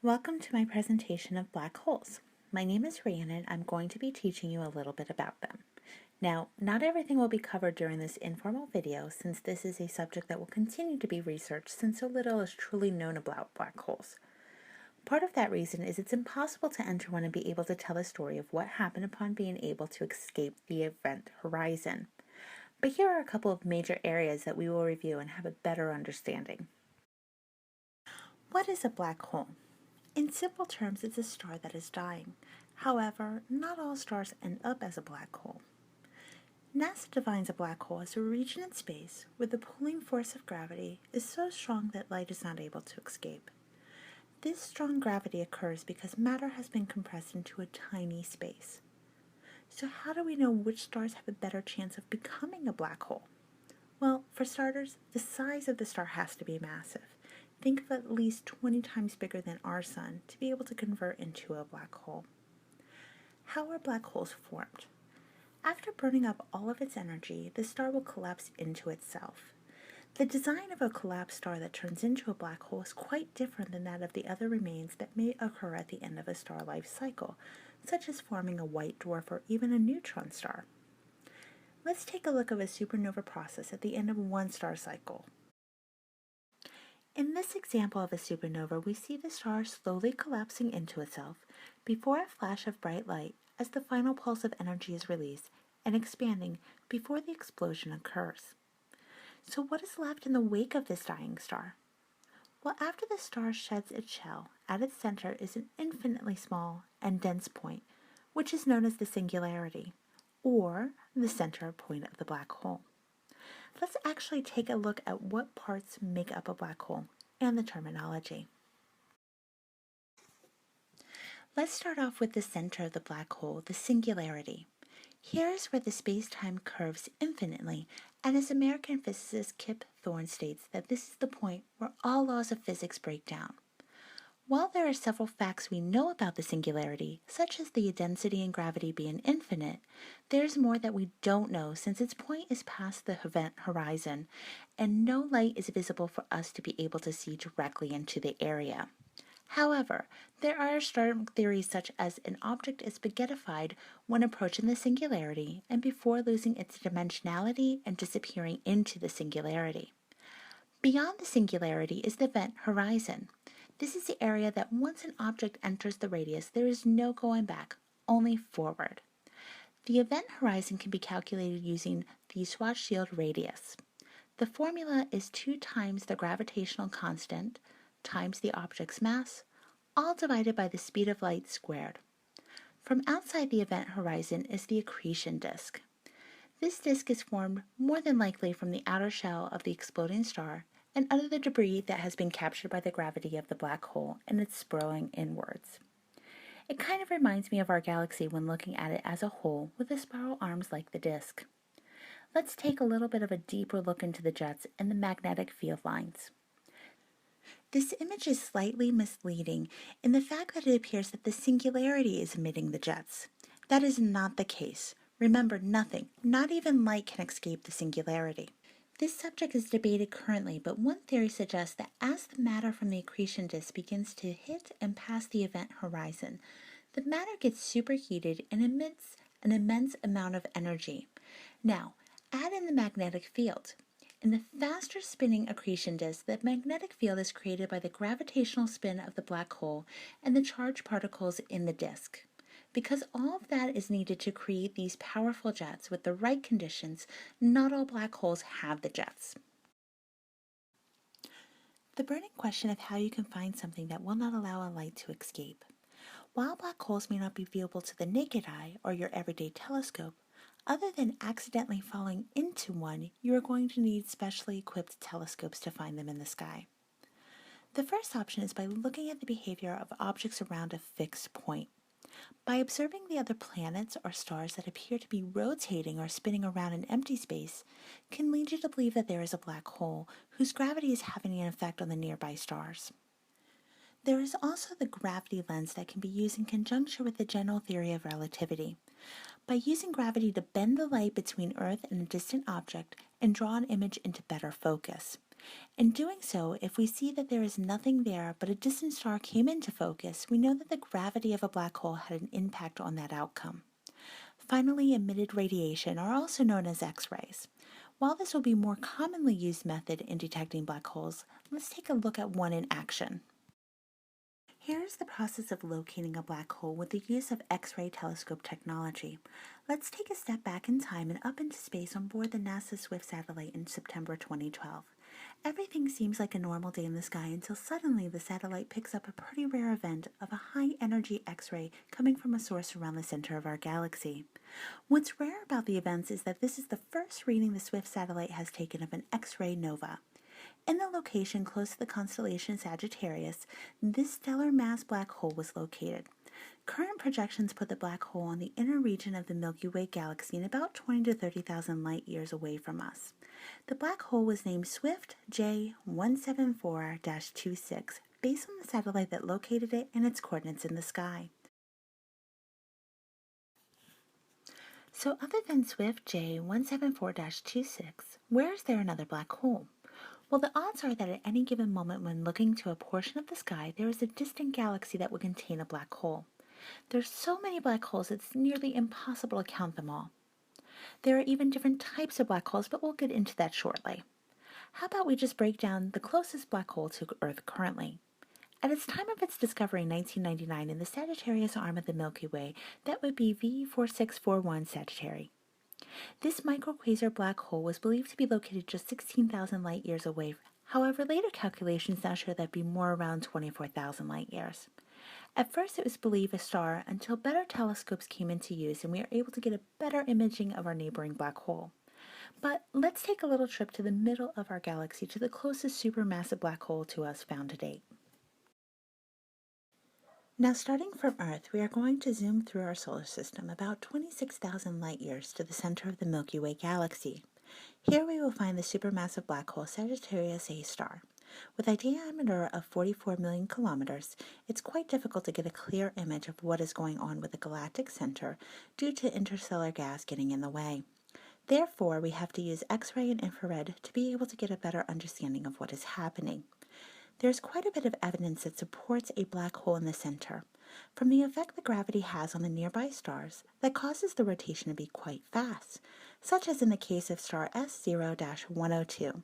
Welcome to my presentation of black holes. My name is Rhiannon. I'm going to be teaching you a little bit about them. Now, not everything will be covered during this informal video since this is a subject that will continue to be researched since so little is truly known about black holes. Part of that reason is it's impossible to enter one and be able to tell a story of what happened upon being able to escape the event horizon. But here are a couple of major areas that we will review and have a better understanding. What is a black hole? In simple terms, it's a star that is dying. However, not all stars end up as a black hole. NASA defines a black hole as a region in space where the pulling force of gravity is so strong that light is not able to escape. This strong gravity occurs because matter has been compressed into a tiny space. So how do we know which stars have a better chance of becoming a black hole? Well, for starters, the size of the star has to be massive. Think of at least 20 times bigger than our sun to be able to convert into a black hole. How are black holes formed? After burning up all of its energy, the star will collapse into itself. The design of a collapsed star that turns into a black hole is quite different than that of the other remains that may occur at the end of a star life cycle, such as forming a white dwarf or even a neutron star. Let's take a look at a supernova process at the end of one star cycle. In this example of a supernova, we see the star slowly collapsing into itself before a flash of bright light as the final pulse of energy is released and expanding before the explosion occurs. So what is left in the wake of this dying star? Well, after the star sheds its shell, at its center is an infinitely small and dense point, which is known as the singularity, or the center point of the black hole. Let's actually take a look at what parts make up a black hole and the terminology. Let's start off with the center of the black hole, the singularity. Here's where the space-time curves infinitely, and as American physicist Kip Thorne states that this is the point where all laws of physics break down. While there are several facts we know about the singularity, such as the density and gravity being infinite, there's more that we don't know since its point is past the event horizon, and no light is visible for us to be able to see directly into the area. However, there are star theories such as an object is spaghettified when approaching the singularity and before losing its dimensionality and disappearing into the singularity. Beyond the singularity is the event horizon. This is the area that once an object enters the radius, there is no going back, only forward. The event horizon can be calculated using the Schwarzschild radius. The formula is 2 times the gravitational constant times the object's mass, all divided by the speed of light squared. From outside the event horizon is the accretion disk. This disk is formed more than likely from the outer shell of the exploding star and other debris that has been captured by the gravity of the black hole and it's spiraling inwards. It kind of reminds me of our galaxy when looking at it as a whole with the spiral arms like the disk. Let's take a little bit of a deeper look into the jets and the magnetic field lines. This image is slightly misleading in the fact that it appears that the singularity is emitting the jets. That is not the case. Remember, nothing, not even light, can escape the singularity. This subject is debated currently, but one theory suggests that as the matter from the accretion disk begins to hit and pass the event horizon, the matter gets superheated and emits an immense amount of energy. Now, add in the magnetic field. In the faster spinning accretion disk, the magnetic field is created by the gravitational spin of the black hole and the charged particles in the disk. Because all of that is needed to create these powerful jets with the right conditions, not all black holes have the jets. The burning question of how you can find something that will not allow a light to escape. While black holes may not be viewable to the naked eye or your everyday telescope, other than accidentally falling into one, you are going to need specially equipped telescopes to find them in the sky. The first option is by looking at the behavior of objects around a fixed point. By observing the other planets or stars that appear to be rotating or spinning around an empty space can lead you to believe that there is a black hole whose gravity is having an effect on the nearby stars. There is also the gravity lens that can be used in conjunction with the general theory of relativity. By using gravity to bend the light between Earth and a distant object and draw an image into better focus. In doing so, if we see that there is nothing there but a distant star came into focus, we know that the gravity of a black hole had an impact on that outcome. Finally, emitted radiation are also known as X-rays. While this will be a more commonly used method in detecting black holes, let's take a look at one in action. Here is the process of locating a black hole with the use of X-ray telescope technology. Let's take a step back in time and up into space on board the NASA Swift satellite in September 2012. Everything seems like a normal day in the sky until suddenly the satellite picks up a pretty rare event of a high-energy X-ray coming from a source around the center of our galaxy. What's rare about the events is that this is the first reading the Swift satellite has taken of an X-ray nova. In the location close to the constellation Sagittarius, this stellar mass black hole was located. Current projections put the black hole in the inner region of the Milky Way galaxy and about 20 to 30,000 light years away from us. The black hole was named Swift J174-26 based on the satellite that located it and its coordinates in the sky. So other than Swift J174-26, where is there another black hole? Well, the odds are that at any given moment when looking to a portion of the sky, there is a distant galaxy that would contain a black hole. There's so many black holes it's nearly impossible to count them all. There are even different types of black holes, but we'll get into that shortly. How about we just break down the closest black hole to Earth currently? At its time of its discovery in 1999 in the Sagittarius arm of the Milky Way, that would be V4641 Sagittary. This microquasar black hole was believed to be located just 16,000 light years away. However, later calculations now show that it be more around 24,000 light years. At first, it was believed a star until better telescopes came into use and we are able to get a better imaging of our neighboring black hole. But let's take a little trip to the middle of our galaxy to the closest supermassive black hole to us found to date. Now, starting from Earth, we are going to zoom through our solar system about 26,000 light years to the center of the Milky Way galaxy. Here we will find the supermassive black hole Sagittarius A star. With a diameter of 44 million kilometers, it's quite difficult to get a clear image of what is going on with the galactic center due to interstellar gas getting in the way. Therefore, we have to use X-ray and infrared to be able to get a better understanding of what is happening. There's quite a bit of evidence that supports a black hole in the center, from the effect that gravity has on the nearby stars that causes the rotation to be quite fast, such as in the case of star S0-102,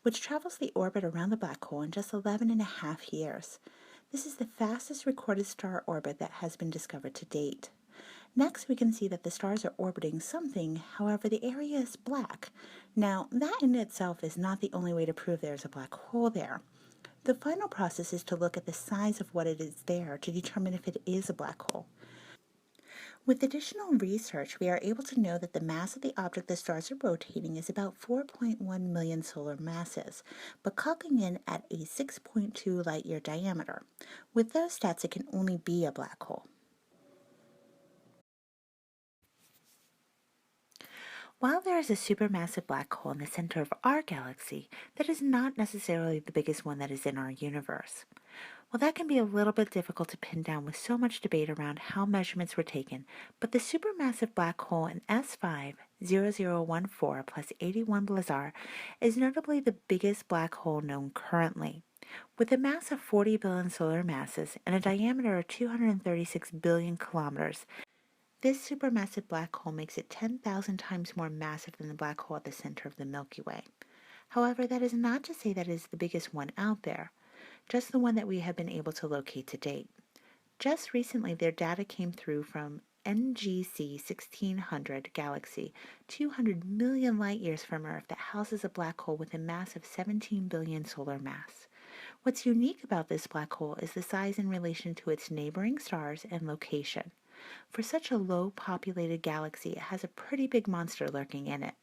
which travels the orbit around the black hole in just 11.5 years. This is the fastest recorded star orbit that has been discovered to date. Next, we can see that the stars are orbiting something, however, the area is black. Now, that in itself is not the only way to prove there's a black hole there. The final process is to look at the size of what it is there to determine if it is a black hole. With additional research, we are able to know that the mass of the object the stars are rotating is about 4.1 million solar masses, but clocking in at a 6.2 light-year diameter. With those stats, it can only be a black hole. While there is a supermassive black hole in the center of our galaxy, that is not necessarily the biggest one that is in our universe. Well, that can be a little bit difficult to pin down with so much debate around how measurements were taken, but the supermassive black hole in S5-0014 plus 81 Blazar is notably the biggest black hole known currently. With a mass of 40 billion solar masses and a diameter of 236 billion kilometers, this supermassive black hole makes it 10,000 times more massive than the black hole at the center of the Milky Way. However, that is not to say that it is the biggest one out there, just the one that we have been able to locate to date. Just recently, their data came through from NGC 1600 galaxy, 200 million light years from Earth, that houses a black hole with a mass of 17 billion solar mass. What's unique about this black hole is the size in relation to its neighboring stars and location. For such a low-populated galaxy, it has a pretty big monster lurking in it.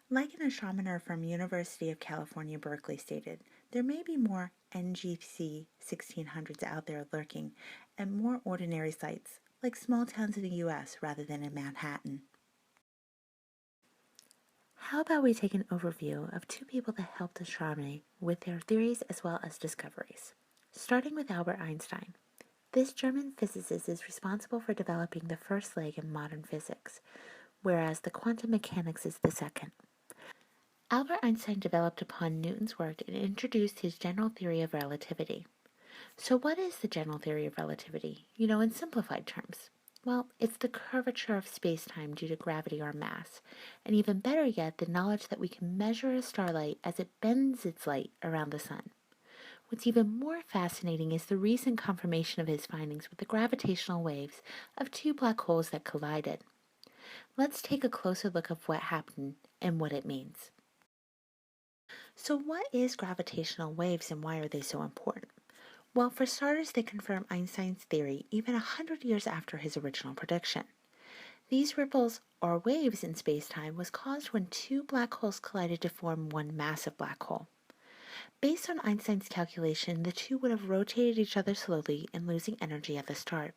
Like an astronomer from University of California, Berkeley stated, there may be more NGC 1600s out there lurking and more ordinary sites, like small towns in the U.S. rather than in Manhattan. How about we take an overview of two people that helped astronomy with their theories as well as discoveries, starting with Albert Einstein. This German physicist is responsible for developing the first leg in modern physics, whereas the quantum mechanics is the second. Albert Einstein developed upon Newton's work and introduced his general theory of relativity. So what is the general theory of relativity, in simplified terms? Well, it's the curvature of space-time due to gravity or mass, and even better yet, the knowledge that we can measure a starlight as it bends its light around the sun. What's even more fascinating is the recent confirmation of his findings with the gravitational waves of two black holes that collided. Let's take a closer look at what happened and what it means. So what is gravitational waves and why are they so important? Well, for starters, they confirm Einstein's theory even 100 years after his original prediction. These ripples, or waves in space-time, was caused when two black holes collided to form one massive black hole. Based on Einstein's calculation, the two would have rotated each other slowly and losing energy at the start.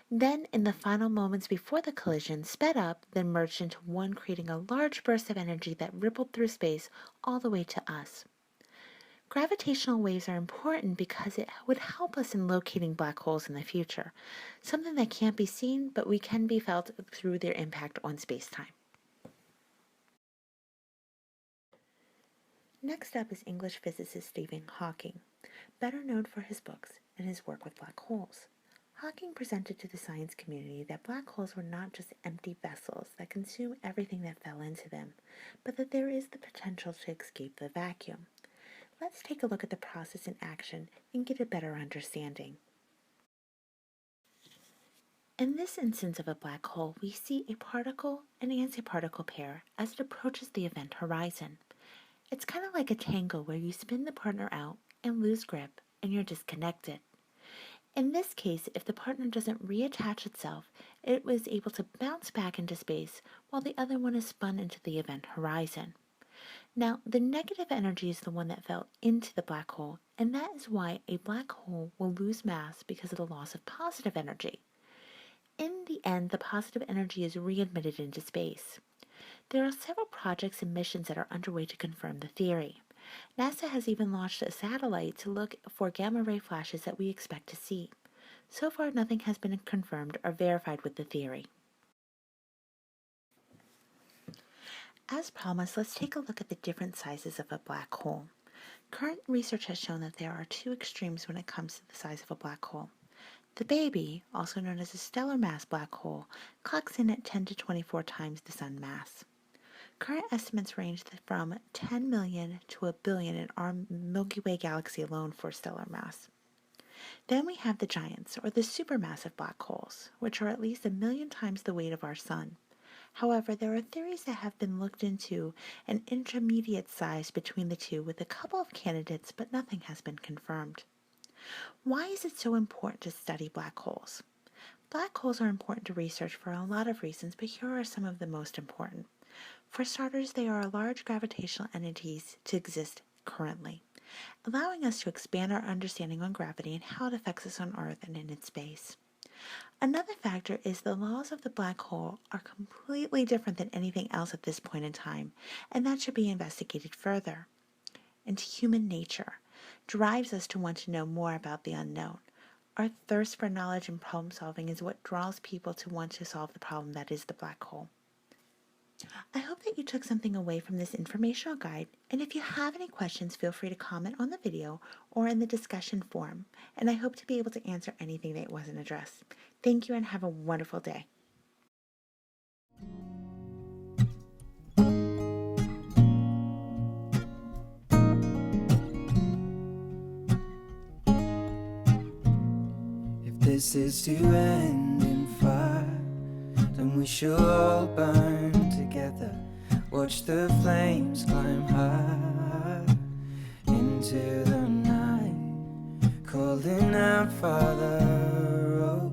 Then, in the final moments before the collision, sped up, then merged into one, creating a large burst of energy that rippled through space all the way to us. Gravitational waves are important because it would help us in locating black holes in the future, something that can't be seen but we can be felt through their impact on space-time. Next up is English physicist Stephen Hawking, better known for his books and his work with black holes. Hawking presented to the science community that black holes were not just empty vessels that consume everything that fell into them, but that there is the potential to escape the vacuum. Let's take a look at the process in action and get a better understanding. In this instance of a black hole, we see a particle and antiparticle pair as it approaches the event horizon. It's kind of like a tango where you spin the partner out and lose grip and you're disconnected. In this case, if the partner doesn't reattach itself, it was able to bounce back into space while the other one is spun into the event horizon. Now, the negative energy is the one that fell into the black hole, and that is why a black hole will lose mass because of the loss of positive energy. In the end, the positive energy is readmitted into space. There are several projects and missions that are underway to confirm the theory. NASA has even launched a satellite to look for gamma-ray flashes that we expect to see. So far, nothing has been confirmed or verified with the theory. As promised, let's take a look at the different sizes of a black hole. Current research has shown that there are two extremes when it comes to the size of a black hole. The baby, also known as a stellar mass black hole, clocks in at 10 to 24 times the sun mass. Current estimates range from 10 million to a billion in our Milky Way galaxy alone for stellar mass. Then we have the giants, or the supermassive black holes, which are at least 1 million times the weight of our sun. However, there are theories that have been looked into an intermediate size between the two with a couple of candidates, but nothing has been confirmed. Why is it so important to study black holes? Black holes are important to research for a lot of reasons, but here are some of the most important. For starters, they are large gravitational entities to exist currently, allowing us to expand our understanding on gravity and how it affects us on Earth and in its space. Another factor is the laws of the black hole are completely different than anything else at this point in time, and that should be investigated further. And human nature drives us to want to know more about the unknown. Our thirst for knowledge and problem solving is what draws people to want to solve the problem that is the black hole. I hope that you took something away from this informational guide, and if you have any questions, feel free to comment on the video or in the discussion forum, and I hope to be able to answer anything that wasn't addressed. Thank you and have a wonderful day. If this is to end in fire, then we shall all burn together. Watch the flames climb high into the night, calling out, Father, oh,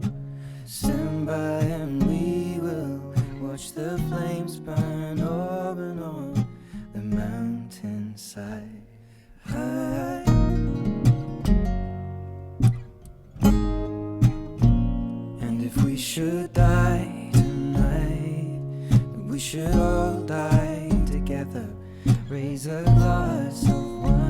stand by and we will watch the flames burn open on the mountainside. High. And if we should die tonight, then we should all die together. Raise a glass of wine.